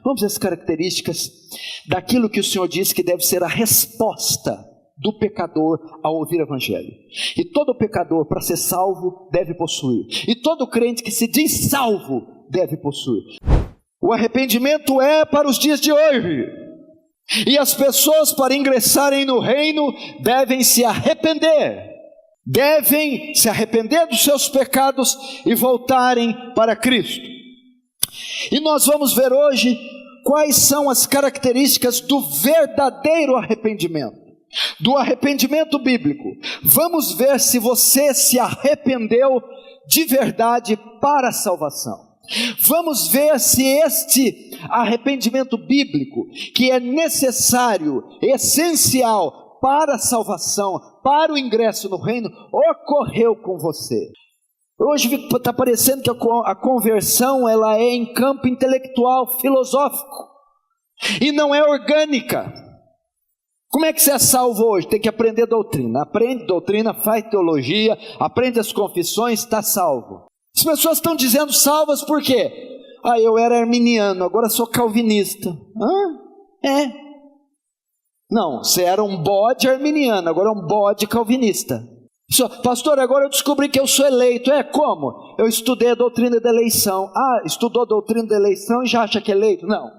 Vamos ver as características daquilo que o Senhor disse que deve ser a resposta do pecador ao ouvir o Evangelho. E todo pecador, para ser salvo, deve possuir. E todo crente que se diz salvo, deve possuir. O arrependimento é para os dias de hoje. E as pessoas, para ingressarem no reino, devem se arrepender. Devem se arrepender dos seus pecados e voltarem para Cristo. E nós vamos ver hoje quais são as características do verdadeiro arrependimento, do arrependimento bíblico. Vamos ver se você se arrependeu de verdade para a salvação. Vamos ver se este arrependimento bíblico, que é necessário, essencial para a salvação, para o ingresso no reino, ocorreu com você. Hoje está parecendo que a conversão ela é em campo intelectual, filosófico, e não é orgânica. Como é que você é salvo hoje? Tem que aprender doutrina. Aprende doutrina, faz teologia, aprende as confissões, está salvo. As pessoas estão dizendo salvas por quê? Eu era arminiano, agora sou calvinista. Não, você era um bode arminiano, agora é um bode calvinista. Pastor, agora eu descobri que eu sou eleito. Como? Eu estudei a doutrina da eleição. Estudou a doutrina da eleição e já acha que é eleito? Não.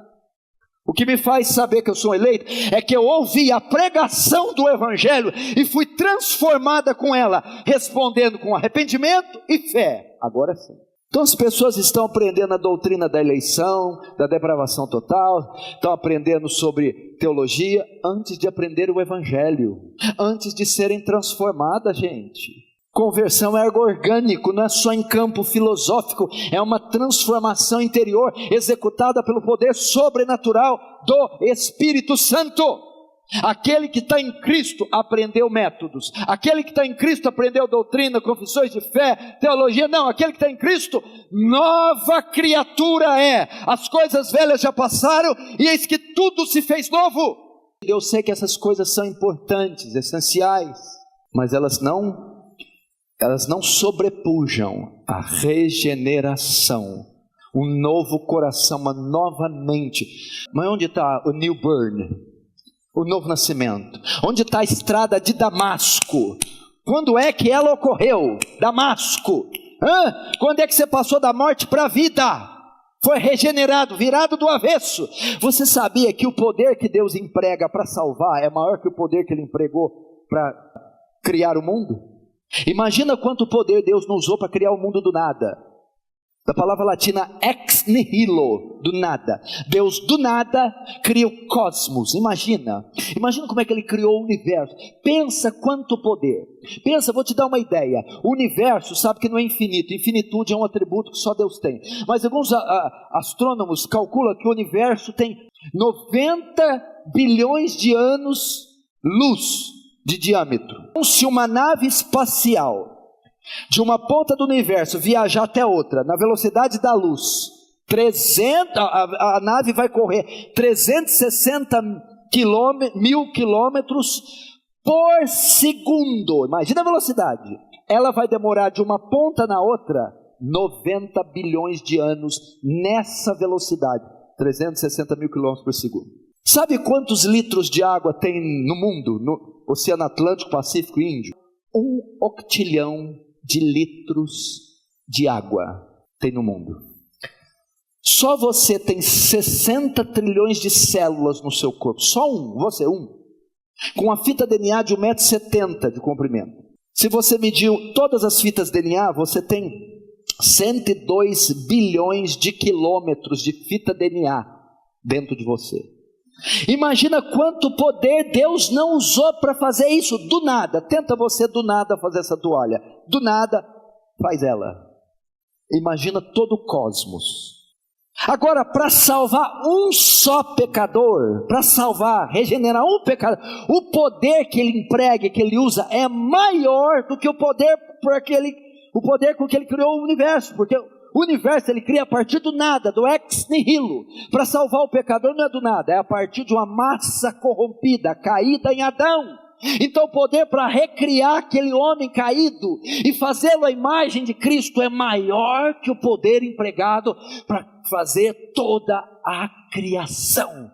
O que me faz saber que eu sou eleito é que eu ouvi a pregação do Evangelho e fui transformada com ela, respondendo com arrependimento e fé. Agora sim. Então as pessoas estão aprendendo a doutrina da eleição, da depravação total, estão aprendendo sobre teologia antes de aprender o Evangelho, antes de serem transformadas, gente. Conversão é algo orgânico, não é só em campo filosófico, é uma transformação interior executada pelo poder sobrenatural do Espírito Santo. Aquele que está em Cristo aprendeu métodos, aquele que está em Cristo aprendeu doutrina, confissões de fé, teologia. Não, aquele que está em Cristo, nova criatura é. As coisas velhas já passaram e eis que tudo se fez novo. Eu sei que essas coisas são importantes, essenciais, mas elas não sobrepujam a regeneração, um novo coração, uma nova mente. Mas onde está o new birth? O novo nascimento? Onde está a estrada de Damasco? Quando é que ela ocorreu? Damasco. Quando é que você passou da morte para a vida? Foi regenerado, virado do avesso. Você sabia que o poder que Deus emprega para salvar é maior que o poder que Ele empregou para criar o mundo? Imagina quanto poder Deus não usou para criar o mundo do nada. Da palavra latina ex nihilo, do nada. Deus do nada cria o cosmos. Imagina como é que Ele criou o universo. Pensa quanto poder. Pensa, vou te dar uma ideia. O universo, sabe que não é infinito. Infinitude é um atributo que só Deus tem. Mas alguns astrônomos calculam que o universo tem 90 bilhões de anos-luz de diâmetro. Então, se uma nave espacial de uma ponta do universo viajar até outra, na velocidade da luz, a nave vai correr 360 mil quilômetros por segundo. Imagina a velocidade. Ela vai demorar de uma ponta na outra 90 bilhões de anos nessa velocidade, 360 mil quilômetros por segundo. Sabe quantos litros de água tem no mundo, no Oceano Atlântico, Pacífico e Índio? 1 octilhão de litros de água tem no mundo. Só você tem 60 trilhões de células no seu corpo. Só você, com uma fita DNA de 1,70 m de comprimento. Se você mediu todas as fitas DNA, você tem 102 bilhões de quilômetros de fita DNA dentro de você. Imagina quanto poder Deus não usou para fazer isso do nada. Tenta você do nada fazer essa toalha. Do nada, faz ela. Imagina todo o cosmos. Agora, para salvar um só pecador, para regenerar um pecador, o poder que Ele emprega, que Ele usa, é maior do que o poder com que Ele criou o universo. Porque o universo Ele cria a partir do nada, do ex nihilo. Para salvar o pecador não é do nada, é a partir de uma massa corrompida, caída em Adão. Então o poder para recriar aquele homem caído e fazê-lo à imagem de Cristo é maior que o poder empregado para fazer toda a criação.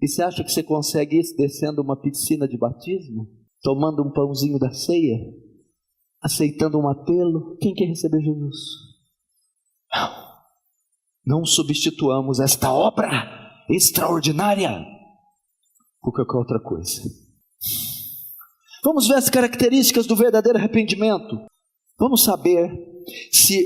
E você acha que você consegue isso descendo uma piscina de batismo? Tomando um pãozinho da ceia? Aceitando um apelo? Quem quer receber Jesus? Não substituamos esta obra extraordinária por qualquer outra coisa. Vamos ver as características do verdadeiro arrependimento. Vamos saber se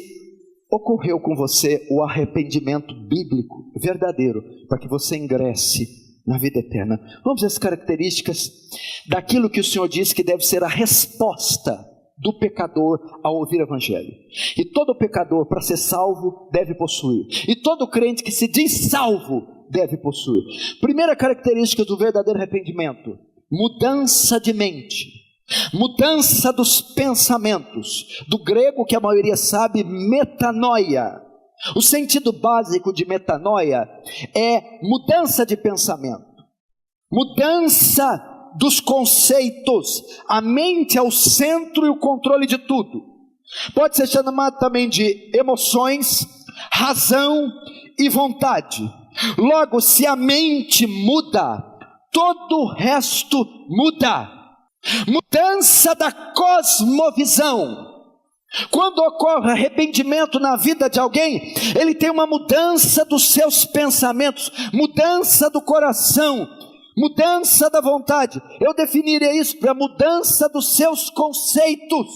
ocorreu com você o arrependimento bíblico verdadeiro, para que você ingresse na vida eterna. Vamos ver as características daquilo que o Senhor disse que deve ser a resposta do pecador ao ouvir o Evangelho. E todo pecador, para ser salvo, deve possuir. E todo crente que se diz salvo, deve possuir. Primeira característica do verdadeiro arrependimento: mudança de mente, mudança dos pensamentos. Do grego, que a maioria sabe, metanoia. O sentido básico de metanoia é mudança de pensamento, mudança dos conceitos. A mente é o centro e o controle de tudo. Pode ser chamado também de emoções, razão e vontade. Logo, se a mente muda, todo o resto muda. Mudança da cosmovisão. Quando ocorre arrependimento na vida de alguém, ele tem uma mudança dos seus pensamentos, mudança do coração, mudança da vontade. Eu definiria isso para mudança dos seus conceitos.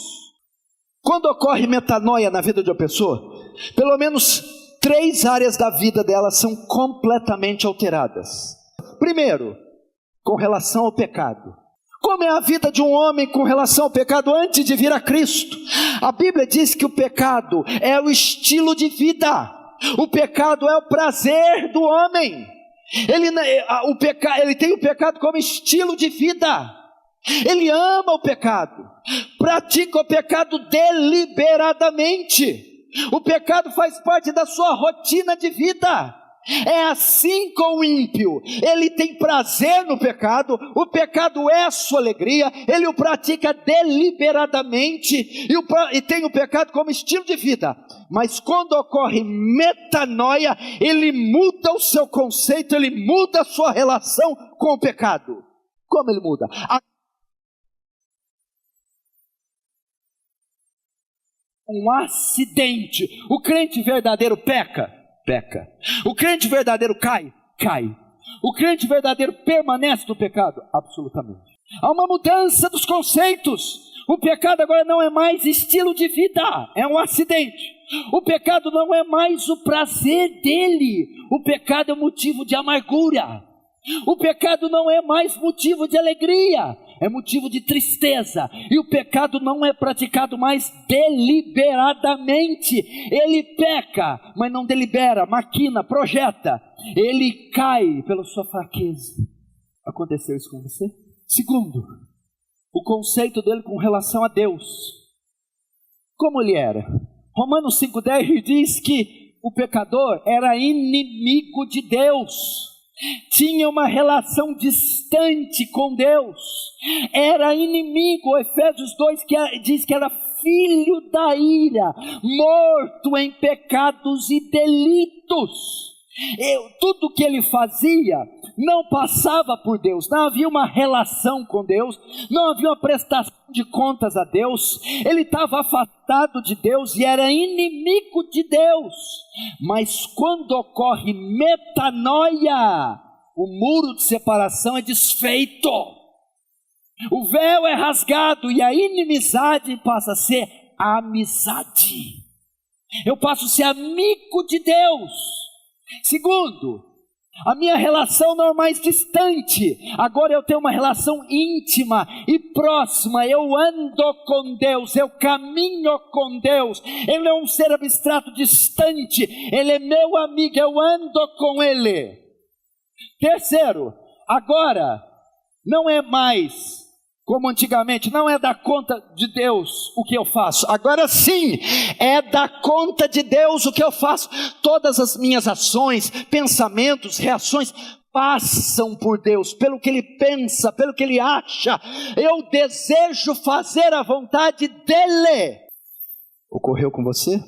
Quando ocorre metanoia na vida de uma pessoa, pelo menos 3 áreas da vida dela são completamente alteradas. Primeiro, com relação ao pecado. Como é a vida de um homem com relação ao pecado antes de vir a Cristo? A Bíblia diz que o pecado é o estilo de vida. O pecado é o prazer do homem. Ele tem o pecado como estilo de vida. Ele ama o pecado, pratica o pecado deliberadamente. O pecado faz parte da sua rotina de vida. É assim com o ímpio. Ele tem prazer no pecado, o pecado é a sua alegria, ele o pratica deliberadamente e tem o pecado como estilo de vida. Mas quando ocorre metanoia, ele muda o seu conceito, ele muda a sua relação com o pecado. Como ele muda? Um acidente. O crente verdadeiro peca. O crente verdadeiro cai. O crente verdadeiro permanece no pecado. Absolutamente. Há uma mudança dos conceitos. O pecado agora não é mais estilo de vida, é um acidente. O pecado não é mais o prazer dele. O pecado é motivo de amargura. O pecado não é mais motivo de alegria, é motivo de tristeza. E o pecado não é praticado mais deliberadamente. Ele peca, mas não delibera, maquina, projeta. Ele cai pela sua fraqueza. Aconteceu isso com você? Segundo, o conceito dele com relação a Deus. Como ele era? Romanos 5,10 diz que o pecador era inimigo de Deus. Tinha uma relação distante com Deus, era inimigo. Efésios 2 diz que era filho da ira, morto em pecados e delitos. Tudo que ele fazia não passava por Deus, não havia uma relação com Deus, não havia uma prestação de contas a Deus. Ele estava afastado de Deus e era inimigo de Deus. Mas quando ocorre metanoia, o muro de separação é desfeito, o véu é rasgado e a inimizade passa a ser amizade. Eu passo a ser amigo de Deus. Segundo, a minha relação não é mais distante, agora eu tenho uma relação íntima e próxima. Eu ando com Deus, eu caminho com Deus. Ele é um ser abstrato distante, ele é meu amigo, eu ando com ele. Terceiro, agora não é mais como antigamente, não é da conta de Deus o que eu faço. Agora sim, é da conta de Deus o que eu faço. Todas as minhas ações, pensamentos, reações passam por Deus, pelo que Ele pensa, pelo que Ele acha. Eu desejo fazer a vontade dEle. Ocorreu com você?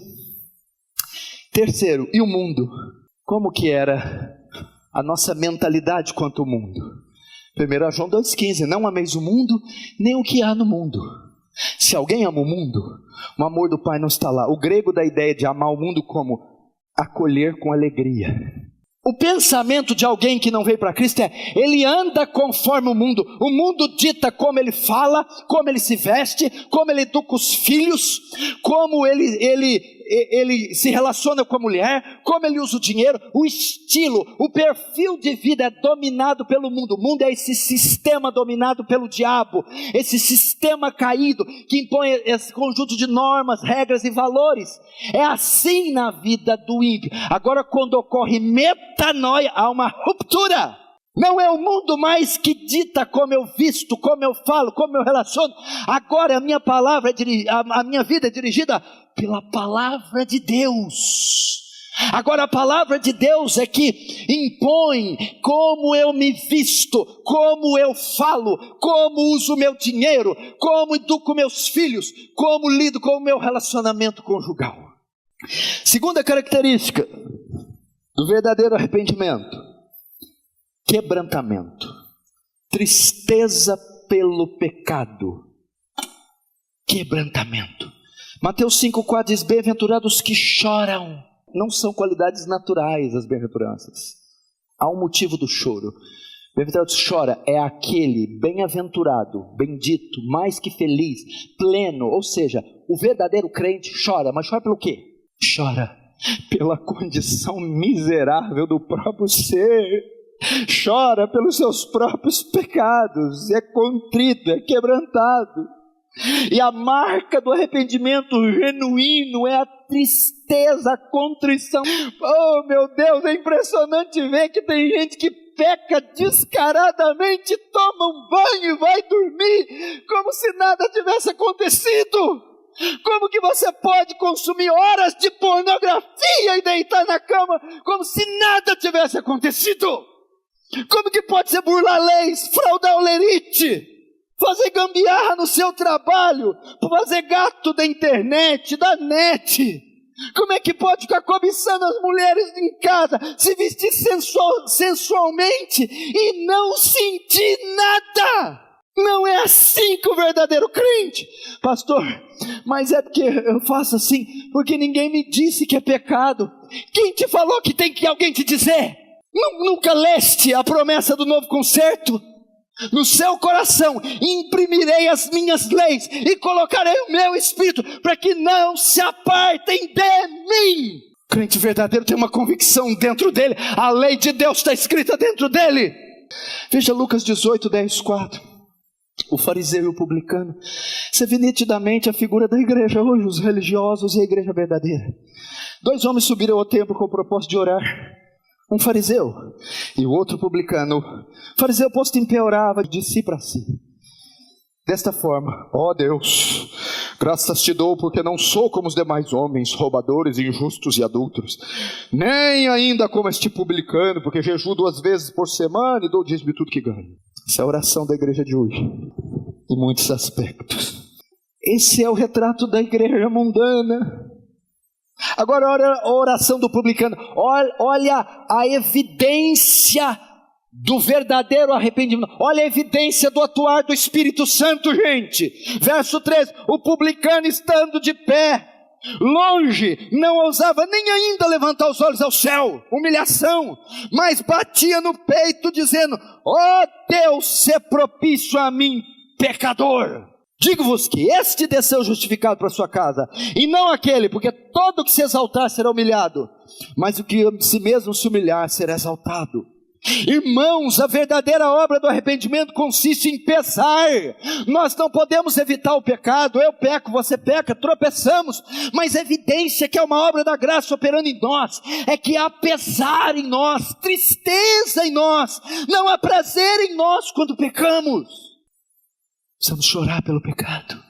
Terceiro, e o mundo? Como que era a nossa mentalidade quanto ao mundo. 1 João 2,15, não ameis o mundo, nem o que há no mundo. Se alguém ama o mundo, o amor do Pai não está lá. O grego dá a ideia de amar o mundo como acolher com alegria. O pensamento de alguém que não veio para Cristo é, ele anda conforme o mundo dita como ele fala, como ele se veste, como ele educa os filhos, como ele se relaciona com a mulher, como ele usa o dinheiro, o estilo, o perfil de vida é dominado pelo mundo. O mundo é esse sistema dominado pelo diabo, esse sistema caído que impõe esse conjunto de normas, regras e valores. É assim na vida do ímpio. Agora, quando ocorre metanoia, há uma ruptura. Não é o mundo mais que dita como eu visto, como eu falo, como eu relaciono. Agora a minha palavra, a minha vida é dirigida pela palavra de Deus. Agora a palavra de Deus é que impõe como eu me visto, como eu falo, como uso meu dinheiro, como educo meus filhos, como lido com o meu relacionamento conjugal. Segunda característica do verdadeiro arrependimento: quebrantamento, tristeza pelo pecado, quebrantamento. Mateus 5,4 diz, bem-aventurados que choram. Não são qualidades naturais as bem-aventuranças, há um motivo do choro. Bem-aventurado chora é aquele bem-aventurado, bendito, mais que feliz, pleno, ou seja, o verdadeiro crente chora, mas chora pelo quê? Chora pela condição miserável do próprio ser, chora pelos seus próprios pecados, é contrito, é quebrantado. E a marca do arrependimento genuíno é a tristeza, a contrição. Oh meu Deus, é impressionante ver que tem gente que peca descaradamente, toma um banho e vai dormir como se nada tivesse acontecido. Como que você pode consumir horas de pornografia e deitar na cama como se nada tivesse acontecido? Como que pode você burlar leis, fraudar o lerite, fazer gambiarra no seu trabalho, fazer gato da internet, da net? Como é que pode ficar cobiçando as mulheres em casa, se vestir sensualmente e não sentir nada? Não é assim que o verdadeiro crente, pastor, mas é porque eu faço assim, porque ninguém me disse que é pecado. Quem te falou que tem que alguém te dizer? Nunca leste a promessa do novo concerto? No seu coração imprimirei as minhas leis e colocarei o meu espírito para que não se apartem de mim. O crente verdadeiro tem uma convicção dentro dele, a lei de Deus está escrita dentro dele. Veja Lucas 18, 10, 4. O fariseu e o publicano. Você vê nitidamente a figura da igreja hoje, os religiosos e a igreja verdadeira. 2 homens subiram ao templo com o propósito de orar. Um fariseu e o outro publicano. O fariseu posto em pé orava de si para si, desta forma: ó Deus, graças te dou porque não sou como os demais homens, roubadores, injustos e adúlteros, nem ainda como este publicano, porque jejuo 2 vezes por semana e dou dízimo de tudo que ganho. Essa é a oração da igreja de hoje, em muitos aspectos. Esse é o retrato da igreja mundana. Agora olha a oração do publicano, olha a evidência do verdadeiro arrependimento, olha a evidência do atuar do Espírito Santo, gente. Verso 13, o publicano estando de pé, longe, não ousava nem ainda levantar os olhos ao céu, humilhação, mas batia no peito dizendo: ó Deus, se propício a mim, pecador. Digo-vos que este desceu justificado para sua casa, e não aquele, porque todo que se exaltar será humilhado, mas o que de si mesmo se humilhar será exaltado. Irmãos, a verdadeira obra do arrependimento consiste em pesar. Nós não podemos evitar o pecado. Eu peco, você peca, tropeçamos, mas a evidência que é uma obra da graça operando em nós é que há pesar em nós, tristeza em nós, não há prazer em nós quando pecamos. Precisamos chorar pelo pecado,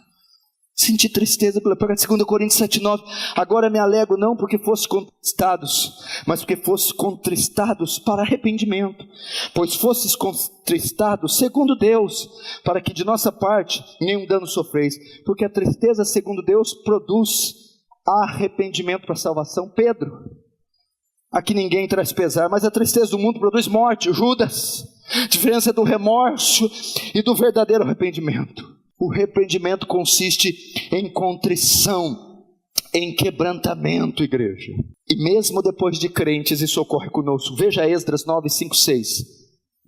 sentir tristeza pelo pecado. 2 Coríntios 7,9. Agora me alegro não porque fosse contristados, mas porque fosse contristados para arrependimento, pois fosses contristados segundo Deus, para que de nossa parte nenhum dano sofreis, porque a tristeza segundo Deus produz arrependimento para salvação. Pedro, a que ninguém traz pesar, mas a tristeza do mundo produz morte. Judas, diferença do remorso e do verdadeiro arrependimento. O arrependimento consiste em contrição, em quebrantamento, igreja. E mesmo depois de crentes, isso ocorre conosco. Veja Esdras 9, 5, 6.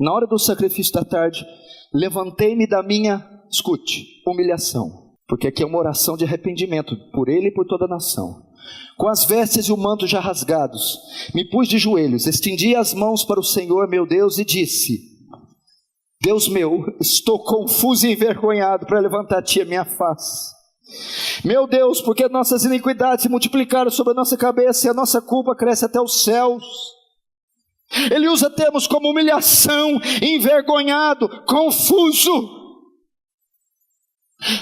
Na hora do sacrifício da tarde, levantei-me da minha, escute, humilhação. Porque aqui é uma oração de arrependimento, por ele e por toda a nação. Com as vestes e o manto já rasgados, me pus de joelhos, estendi as mãos para o Senhor meu Deus e disse: Deus meu, estou confuso e envergonhado para levantar a ti a minha face. Meu Deus, porque nossas iniquidades se multiplicaram sobre a nossa cabeça e a nossa culpa cresce até os céus. Ele usa termos como humilhação, envergonhado, confuso.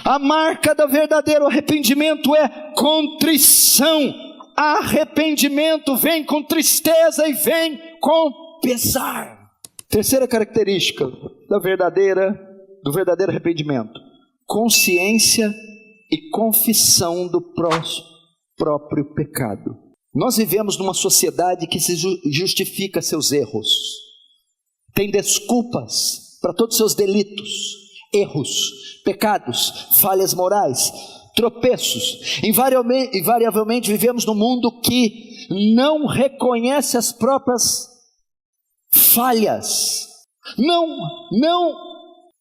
A marca do verdadeiro arrependimento é contrição. Arrependimento vem com tristeza e vem com pesar. Terceira característica do verdadeiro arrependimento: consciência e confissão do próprio pecado. Nós vivemos numa sociedade que se justifica seus erros, tem desculpas para todos os seus delitos, erros, pecados, falhas morais, tropeços. Invariavelmente vivemos num mundo que não reconhece as próprias falhas, não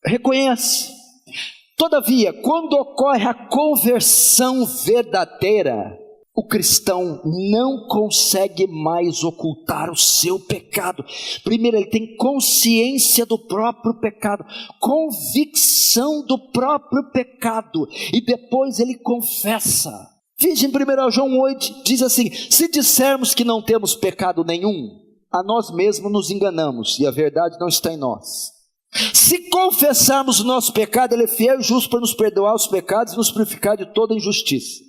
reconhece. Todavia, quando ocorre a conversão verdadeira, o cristão não consegue mais ocultar o seu pecado. Primeiro, ele tem consciência do próprio pecado, convicção do próprio pecado, e depois ele confessa. Veja em 1 João 8, diz assim: se dissermos que não temos pecado nenhum, a nós mesmos nos enganamos, e a verdade não está em nós. Se confessarmos o nosso pecado, ele é fiel e justo para nos perdoar os pecados e nos purificar de toda injustiça.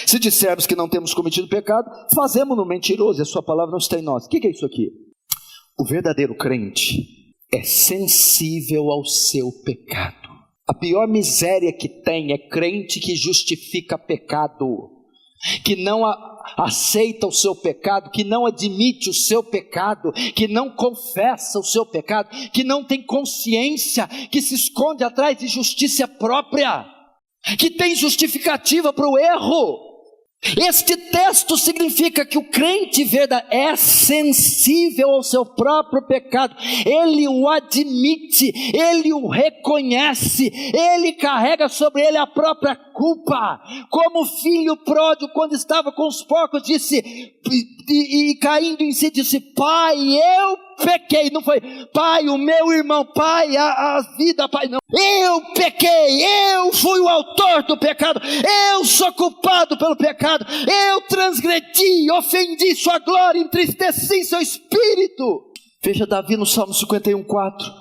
Se dissermos que não temos cometido pecado, fazemos-no mentiroso e a sua palavra não está em nós. O que é isso aqui? O verdadeiro crente é sensível ao seu pecado. A pior miséria que tem é crente que justifica pecado, que não aceita o seu pecado, que não admite o seu pecado, que não confessa o seu pecado, que não tem consciência, que se esconde atrás de justiça própria, que tem justificativa para o erro. Este texto significa que o crente verdadeiro é sensível ao seu próprio pecado, ele o admite, ele o reconhece, ele carrega sobre ele a própria culpa, como o filho pródigo, quando estava com os porcos, disse, e caindo em si, disse: pai, eu pequei. Não foi: pai, o meu irmão, pai, a vida, pai, não. Eu pequei, eu fui o autor do pecado, eu sou culpado pelo pecado, eu transgredi, ofendi sua glória, entristeci seu espírito. Veja Davi no Salmo 51:4,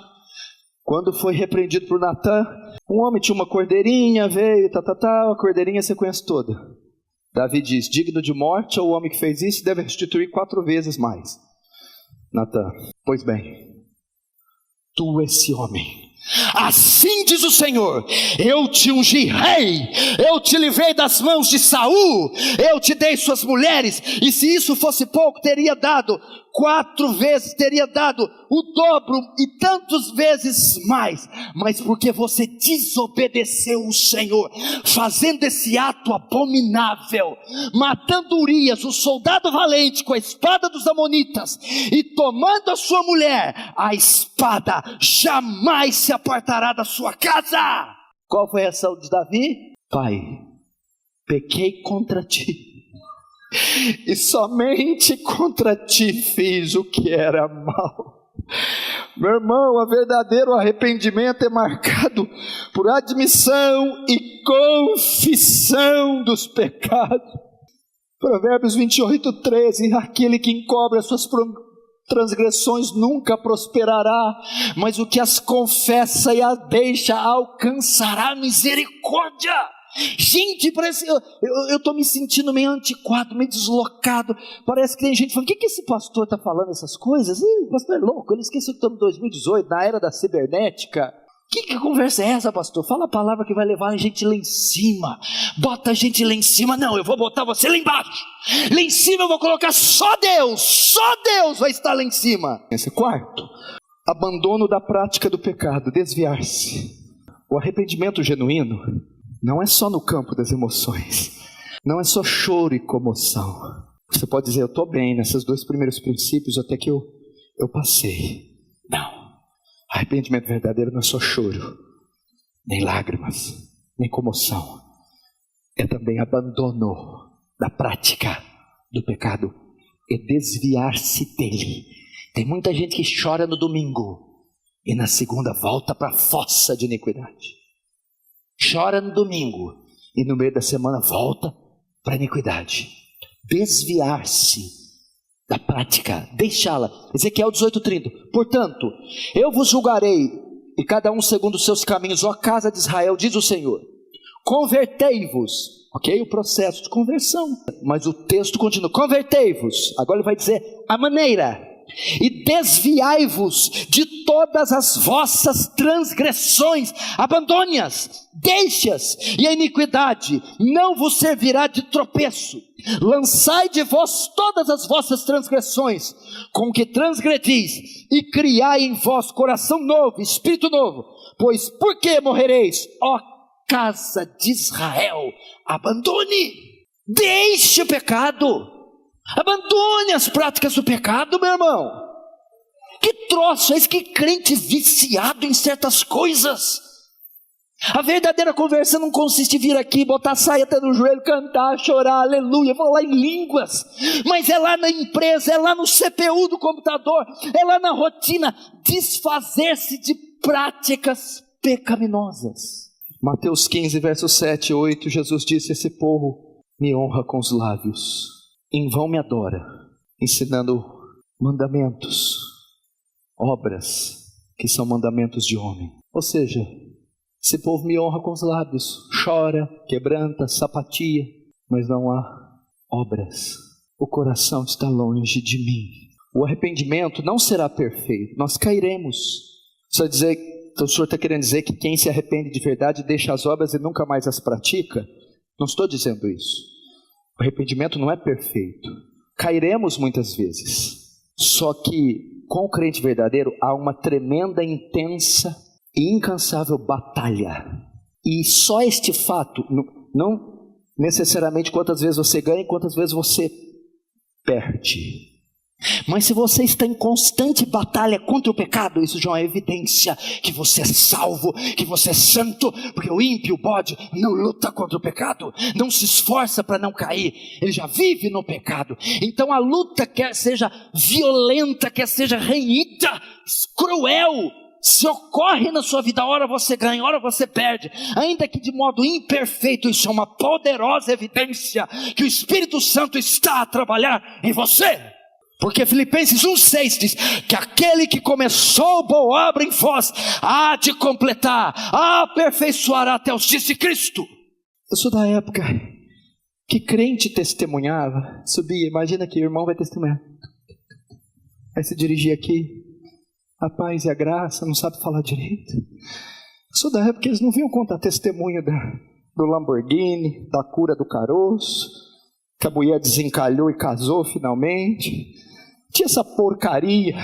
quando foi repreendido por Natã. Um homem tinha uma cordeirinha, veio, a cordeirinha você conhece toda. Davi diz: digno de morte é o homem que fez isso, deve restituir 4 vezes mais. Natã: pois bem, tu esse homem, assim diz o Senhor, eu te ungi rei, eu te livrei das mãos de Saul, eu te dei suas mulheres, e se isso fosse pouco, teria dado 4 vezes, teria dado o dobro e tantas vezes mais, mas porque você desobedeceu o Senhor, fazendo esse ato abominável, matando Urias, o soldado valente, com a espada dos amonitas, e tomando a sua mulher, a espada jamais se apartará da sua casa. Qual foi a reação de Davi? pai, pequei contra ti, e somente contra ti fiz o que era mal. Meu irmão, o verdadeiro arrependimento é marcado por admissão e confissão dos pecados. Provérbios 28:13, aquele que encobre as suas transgressões nunca prosperará, mas o que as confessa e as deixa alcançará misericórdia. Gente, parece, eu estou me sentindo meio antiquado, meio deslocado. Parece que tem gente falando: o que esse pastor está falando essas coisas? O pastor é louco, ele esqueceu que estamos em 2018, na era da cibernética. Que conversa é essa, pastor? Fala a palavra que vai levar a gente lá em cima. Bota a gente lá em cima. Não, eu vou botar você lá embaixo. Lá em cima eu vou colocar só Deus vai estar lá em cima. Esse é quarto. Abandono da prática do pecado, desviar-se. O arrependimento genuíno não é só no campo das emoções. Não é só choro e comoção. Você pode dizer, eu estou bem nesses 2 primeiros princípios até que eu passei. Não. Arrependimento verdadeiro não é só choro, nem lágrimas, nem comoção. É também abandono da prática do pecado e desviar-se dele. Tem muita gente que chora no domingo e na segunda volta para a fossa de iniquidade. Chora no domingo e no meio da semana volta para a iniquidade. Desviar-se da prática, deixá-la. Ezequiel 18:30. Portanto, eu vos julgarei, e cada um segundo os seus caminhos, ó casa de Israel, diz o Senhor. Convertei-vos. Ok? O processo de conversão. Mas o texto continua. Convertei-vos. Agora ele vai dizer a maneira. E desviai-vos de todas as vossas transgressões, abandone-as, deixe-as, e a iniquidade não vos servirá de tropeço. Lançai de vós todas as vossas transgressões, com que transgredis, e criai em vós coração novo, espírito novo. Pois por que morrereis, ó casa de Israel? Abandone, deixe o pecado. Abandone as práticas do pecado, meu irmão. Que troço é esse? Que crente viciado em certas coisas. A verdadeira conversão não consiste em vir aqui, botar a saia até no joelho, cantar, chorar, aleluia, falar em línguas. Mas é lá na empresa, é lá no CPU do computador, é lá na rotina, desfazer-se de práticas pecaminosas. Mateus 15, versos 7 e 8, Jesus disse, esse povo me honra com os lábios, em vão me adora, ensinando mandamentos, obras que são mandamentos de homem. Ou seja, esse povo me honra com os lábios, chora, quebranta, sapatia, mas não há obras. O coração está longe de mim. O arrependimento não será perfeito, nós cairemos. Então o senhor está querendo dizer que quem se arrepende de verdade deixa as obras e nunca mais as pratica? Não estou dizendo isso. O arrependimento não é perfeito. Cairemos muitas vezes. Só que com o crente verdadeiro há uma tremenda, intensa e incansável batalha. E só este fato, não necessariamente quantas vezes você ganha e quantas vezes você perde. Mas se você está em constante batalha contra o pecado, isso já é uma evidência que você é salvo, que você é santo, porque o ímpio, o bode, não luta contra o pecado, não se esforça para não cair, ele já vive no pecado. Então a luta, quer seja violenta, quer seja renhida, cruel, se ocorre na sua vida, ora você ganha, ora você perde, ainda que de modo imperfeito. Isso é uma poderosa evidência que o Espírito Santo está a trabalhar em você. Porque Filipenses 1,6 diz que aquele que começou boa obra em vós há de completar, aperfeiçoará até os dias de Cristo. Eu sou da época que crente testemunhava, subia, imagina que o irmão vai testemunhar, aí se dirigia aqui, a paz e a graça, não sabe falar direito. Eu sou da época que eles não vinham contar testemunho do Lamborghini, da cura do caroço, que a mulher desencalhou e casou finalmente. Tinha essa porcaria.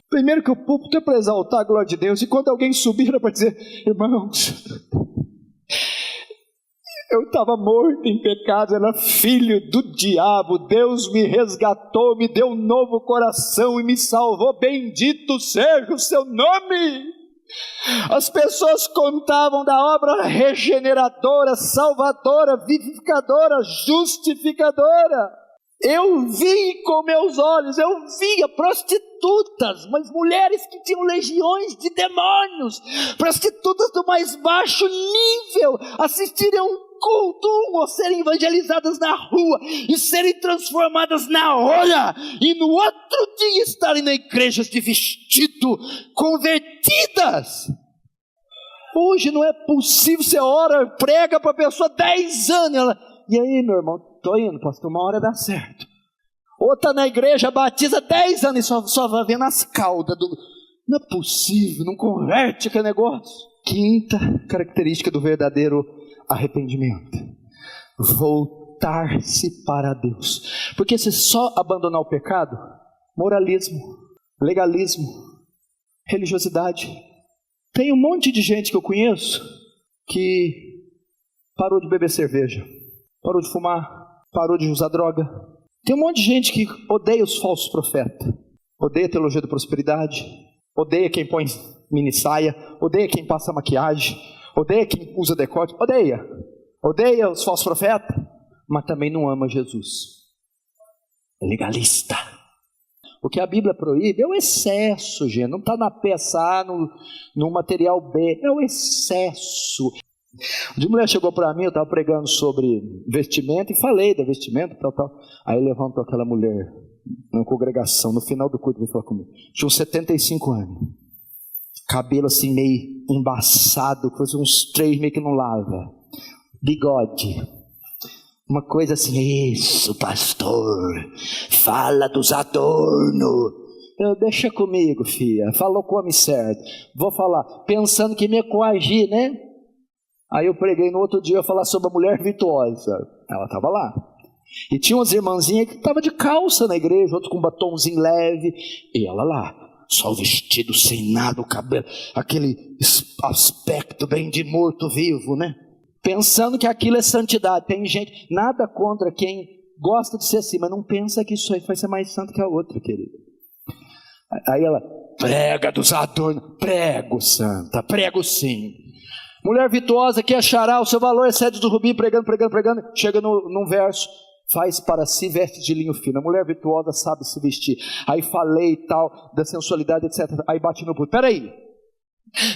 Primeiro que o púlpito é para exaltar a glória de Deus, e quando alguém subir era para dizer, irmãos, eu estava morto em pecado, era filho do diabo, Deus me resgatou, me deu um novo coração e me salvou, bendito seja o seu nome. As pessoas contavam da obra regeneradora, salvadora, vivificadora, justificadora. Eu vi com meus olhos, eu via prostitutas, mas mulheres que tinham legiões de demônios, prostitutas do mais baixo nível, assistirem a um culto ou serem evangelizadas na rua e serem transformadas na hora, e no outro dia estarem na igreja de vestido, convertidas. Hoje não é possível, você ora, prega para a pessoa 10 anos, ela, e aí meu irmão, estou indo, pastor, uma hora dá certo. Outra na igreja, batiza 10 anos e só vai vendo as caudas do... Não é possível, não converte aquele negócio. Quinta característica do verdadeiro arrependimento: voltar-se para Deus. Porque se só abandonar o pecado, moralismo, legalismo, religiosidade. Tem um monte de gente que eu conheço que parou de beber cerveja, parou de fumar, parou de usar droga. Tem um monte de gente que odeia os falsos profetas, odeia a teologia da prosperidade, odeia quem põe mini saia, odeia quem passa maquiagem, odeia quem usa decote, odeia os falsos profetas, mas também não ama Jesus. É legalista. O que a Bíblia proíbe é o excesso, gente. Não está na peça A, no material B. É o excesso. De mulher chegou para mim, eu estava pregando sobre vestimenta e falei da vestimenta, tal. Aí levantou aquela mulher na congregação, no final do culto, veio falar comigo. Tinha uns 75 anos. Cabelo assim meio embaçado, coisa uns 3 meio que não lava. Bigode. Uma coisa assim, isso, pastor, fala dos adornos. Deixa comigo, filha, falou com o homem certo. Vou falar, pensando que me coagir, né? Aí eu preguei no outro dia, eu falar sobre a mulher virtuosa. Ela estava lá. E tinha umas irmãzinhas que estavam de calça na igreja, outro com batomzinho leve. E ela lá, só o vestido sem nada, o cabelo, aquele aspecto bem de morto-vivo, né? Pensando que aquilo é santidade. Tem gente, nada contra quem gosta de ser assim, mas não pensa que isso aí vai ser mais santo que a outra, querida. Aí ela, prega dos adornos. Prego, santa, prego sim. Mulher virtuosa que achará o seu valor excede do rubi, pregando. Chega num verso, faz para si vestes de linho fino. A mulher virtuosa sabe se vestir. Aí falei e tal, da sensualidade, etc. Aí bate no puto. Peraí.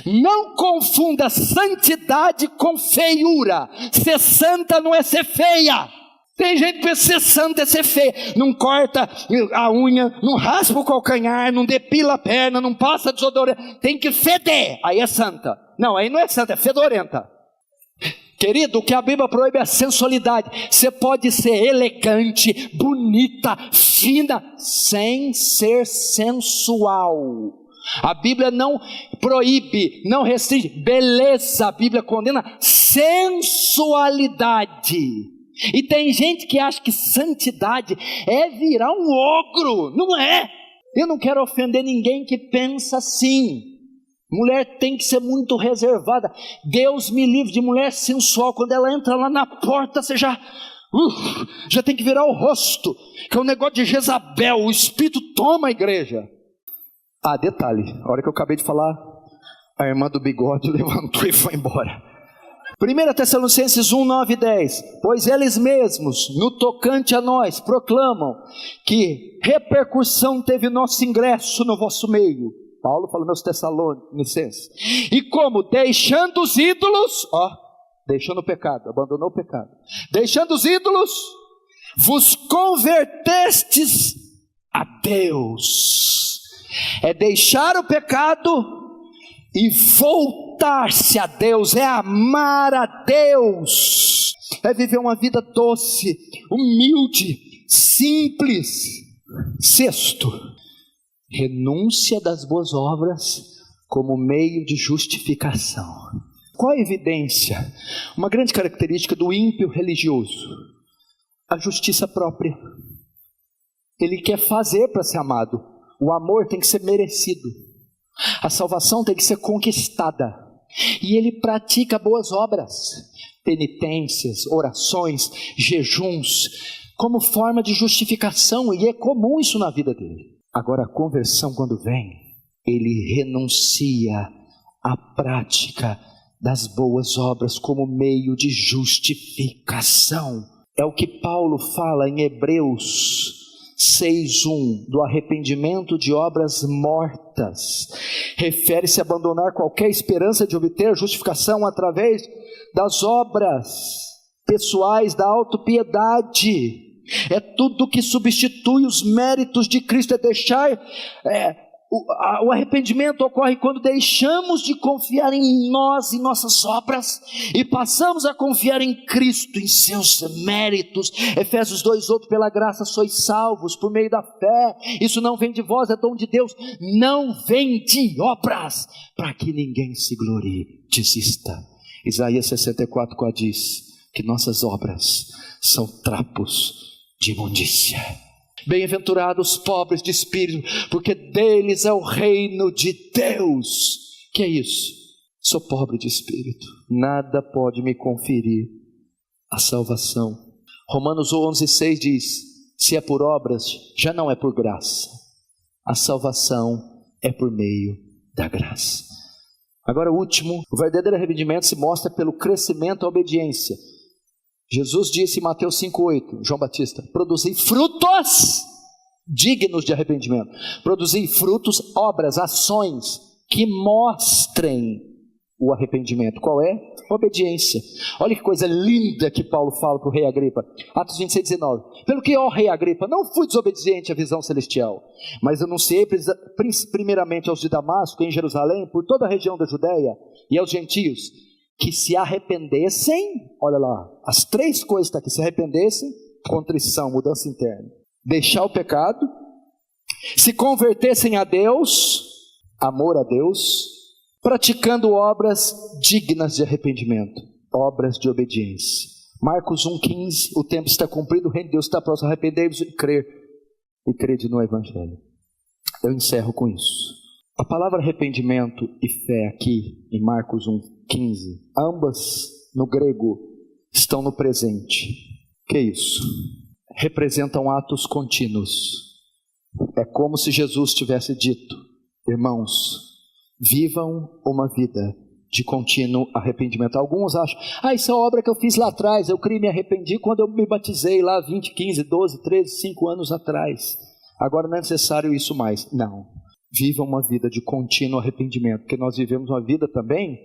Não confunda santidade com feiura. Ser santa não é ser feia. Tem gente que pensa ser santa é ser feia. Não corta a unha, não raspa o calcanhar, não depila a perna, não passa desodorante. Tem que feder, aí é santa. Não, aí não é santa, é fedorenta. Querido, o que a Bíblia proíbe é a sensualidade. Você pode ser elegante, bonita, fina, sem ser sensual. A Bíblia não proíbe, não restringe beleza, a Bíblia condena sensualidade. E tem gente que acha que santidade é virar um ogro. Não é. Eu não quero ofender ninguém que pensa assim. Mulher tem que ser muito reservada. Deus me livre de mulher sensual. Quando ela entra lá na porta, você já tem que virar o rosto, que é um negócio de Jezabel. O Espírito toma a igreja. Detalhe, a hora que eu acabei de falar, a irmã do bigode levantou e foi embora. 1 Tessalonicenses 1, 9 e 10. Pois eles mesmos, no tocante a nós, proclamam que repercussão teve nosso ingresso no vosso meio. Paulo fala meus Tessalonicenses. E como deixando os ídolos, deixando o pecado, abandonou o pecado. Deixando os ídolos, vos convertestes a Deus. É deixar o pecado e voltar-se a Deus, é amar a Deus, é viver uma vida doce, humilde, simples. Sexto, renúncia das boas obras como meio de justificação. Qual a evidência? Uma grande característica do ímpio religioso: a justiça própria. Ele quer fazer para ser amado. O amor tem que ser merecido. A salvação tem que ser conquistada. E ele pratica boas obras, penitências, orações, jejuns, como forma de justificação. E é comum isso na vida dele. Agora a conversão, quando vem, ele renuncia à prática das boas obras como meio de justificação. É o que Paulo fala em Hebreus 6:1, do arrependimento de obras mortas. Refere-se a abandonar qualquer esperança de obter justificação através das obras pessoais da autopiedade. É tudo que substitui os méritos de Cristo, é deixar O arrependimento ocorre quando deixamos de confiar em nós e nossas obras e passamos a confiar em Cristo, em seus méritos. Efésios 2:8, pela graça sois salvos por meio da fé. Isso não vem de vós, é dom de Deus, não vem de obras, para que ninguém se glorie. Desista. Isaías 64:4 diz que nossas obras são trapos de imundícia. Bem-aventurados os pobres de espírito, porque deles é o reino de Deus. Que é isso? Sou pobre de espírito, nada pode me conferir a salvação. Romanos 11:6 diz: se é por obras, já não é por graça, a salvação é por meio da graça. Agora o último, o verdadeiro arrependimento se mostra pelo crescimento à obediência. Jesus disse em Mateus 5:8, João Batista: produzi frutos dignos de arrependimento. Produzi frutos, obras, ações que mostrem o arrependimento. Qual é? Obediência. Olha que coisa linda que Paulo fala para o rei Agripa. Atos 26:19. Pelo que, ó rei Agripa, não fui desobediente à visão celestial, mas anunciei primeiramente aos de Damasco, em Jerusalém, por toda a região da Judéia e aos gentios, que se arrependessem. Olha lá, as três coisas estão aqui: se arrependessem, contrição, mudança interna, deixar o pecado, se convertessem a Deus, amor a Deus, praticando obras dignas de arrependimento, obras de obediência. Marcos 1:15, o tempo está cumprido, o reino de Deus está próximo, arrependei-vos e crede no Evangelho. Eu encerro com isso. A palavra arrependimento e fé aqui em Marcos 1:15, ambas no grego estão no presente. Que é isso? Representam atos contínuos. É como se Jesus tivesse dito: irmãos, vivam uma vida de contínuo arrependimento. Alguns acham: isso é obra que eu fiz lá atrás, eu criei e me arrependi quando eu me batizei lá 20, 15, 12, 13, 5 anos atrás, agora não é necessário isso mais. Não, vivam uma vida de contínuo arrependimento, porque nós vivemos uma vida também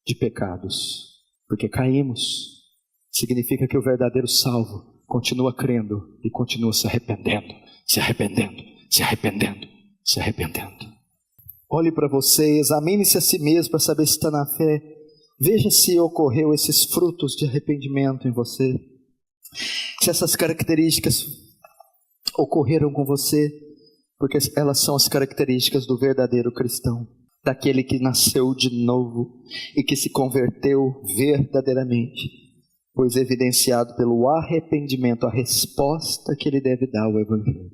de pecados, porque caímos. Significa que o verdadeiro salvo continua crendo e continua se arrependendo, se arrependendo, se arrependendo, se arrependendo. Olhe para você, examine-se a si mesmo para saber se está na fé. Veja se ocorreu esses frutos de arrependimento em você, se essas características ocorreram com você, porque elas são as características do verdadeiro cristão, daquele que nasceu de novo e que se converteu verdadeiramente, pois evidenciado pelo arrependimento, a resposta que ele deve dar ao Evangelho.